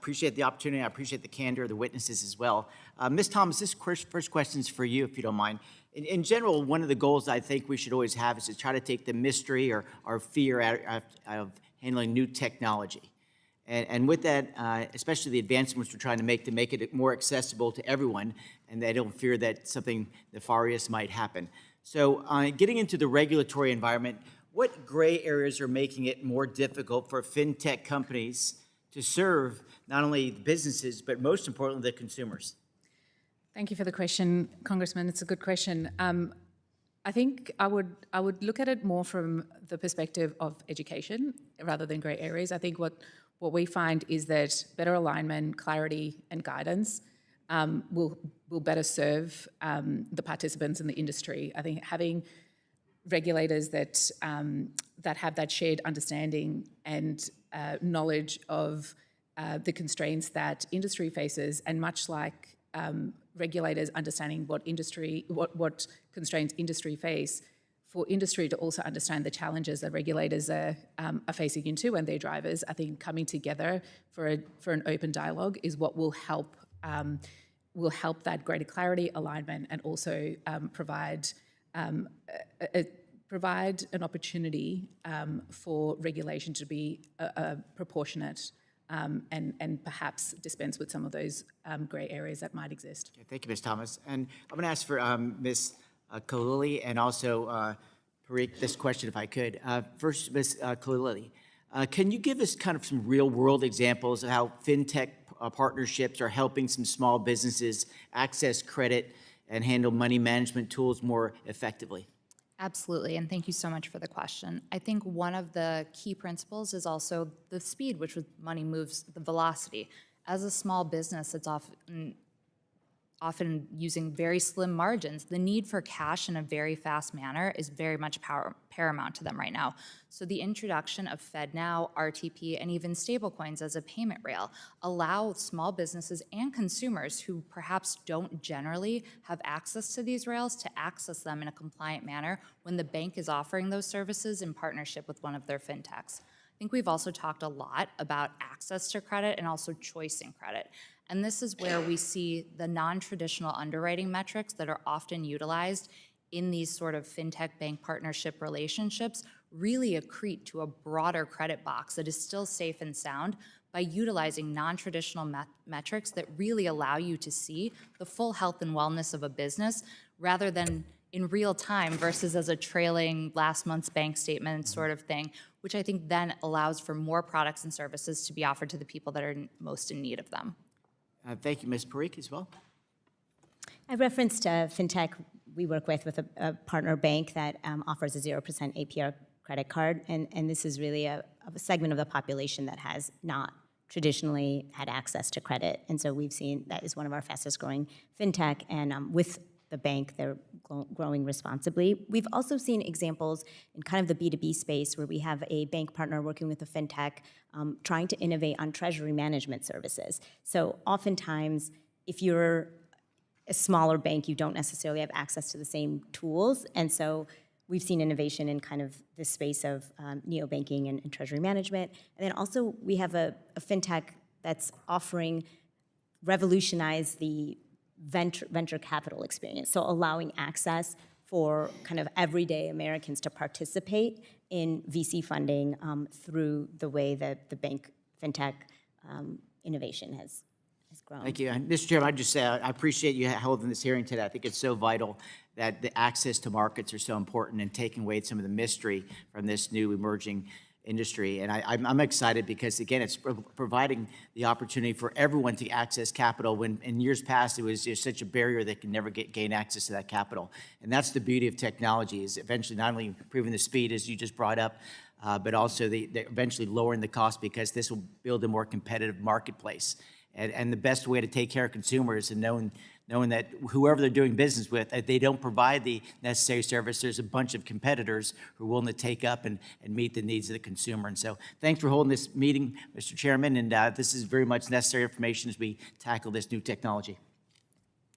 Appreciate the opportunity. I appreciate the candor of the witnesses as well. Ms. Thomas, this first question is for you, if you don't mind. In general, one of the goals I think we should always have is to try to take the mystery or fear out of handling new technology. And with that, especially the advancements we're trying to make it more accessible to everyone, and they don't fear that something nefarious might happen. So getting into the regulatory environment, what gray areas are making it more difficult for fintech companies to serve not only the businesses, but most importantly, the consumers? Thank you for the question, Congressman. It's a good question. I think I would look at it more from the perspective of education rather than grey areas. I think what we find is that better alignment, clarity, and guidance will better serve the participants in the industry. I think having regulators that have that shared understanding and knowledge of the constraints that industry faces, and much like regulators understanding what constraints industry face, for industry to also understand the challenges that regulators are facing into and their drivers, I think coming together for an open dialogue is what will help that greater clarity, alignment, and also provide an opportunity for regulation to be proportionate and perhaps dispense with some of those grey areas that might exist. Okay, thank you, Ms. Thomas. And I'm going to ask for Ms. Khalili and also Parikh this question, if I could. First, Ms. Khalili, can you give us kind of some real-world examples of how fintech partnerships are helping some small businesses access credit and handle money management tools more effectively? Absolutely, and thank you so much for the question. I think one of the key principles is also the speed which money moves, the velocity. As a small business, it's often using very slim margins. The need for cash in a very fast manner is very much paramount to them right now. So the introduction of FedNow, RTP, and even stablecoins as a payment rail allow small businesses and consumers who perhaps don't generally have access to these rails to access them in a compliant manner when the bank is offering those services in partnership with one of their fintechs. I think we've also talked a lot about access to credit and also choice in credit. And this is where we see the non-traditional underwriting metrics that are often utilized in these sort of fintech bank partnership relationships really accrete to a broader credit box that is still safe and sound by utilizing non-traditional metrics that really allow you to see the full health and wellness of a business rather than in real time versus as a trailing last month's bank statement sort of thing, which I think then allows for more products and services to be offered to the people that are most in need of them. Thank you, Ms. Parikh, as well. I referenced fintech we work with a partner bank that offers a 0% APR credit card, and this is really a segment of the population that has not traditionally had access to credit, and so we've seen that is one of our fastest growing fintech, and with the bank, they're growing responsibly. We've also seen examples in kind of the B2B space where we have a bank partner working with a fintech trying to innovate on treasury management services. So oftentimes, if you're a smaller bank, you don't necessarily have access to the same tools. And so we've seen innovation in kind of this space of neobanking and treasury management. And then also we have a fintech that's offering revolutionize the venture capital experience, so allowing access for kind of everyday Americans to participate in VC funding through the way that the bank fintech innovation has grown. Thank you. And Mr. Chairman, I'd just say I appreciate you holding this hearing today. I think it's so vital that the access to markets are so important and taking away some of the mystery from this new emerging industry. And I'm excited because, again, it's providing the opportunity for everyone to access capital when in years past it was just such a barrier they could never gain access to that capital. And that's the beauty of technology, is eventually not only improving the speed, as you just brought up, but also the eventually lowering the cost, because this will build a more competitive marketplace. And the best way to take care of consumers and knowing that whoever they're doing business with, if they don't provide the necessary service, there's a bunch of competitors who are willing to take up and meet the needs of the consumer. And so thanks for holding this meeting, Mr. Chairman, and this is very much necessary information as we tackle this new technology.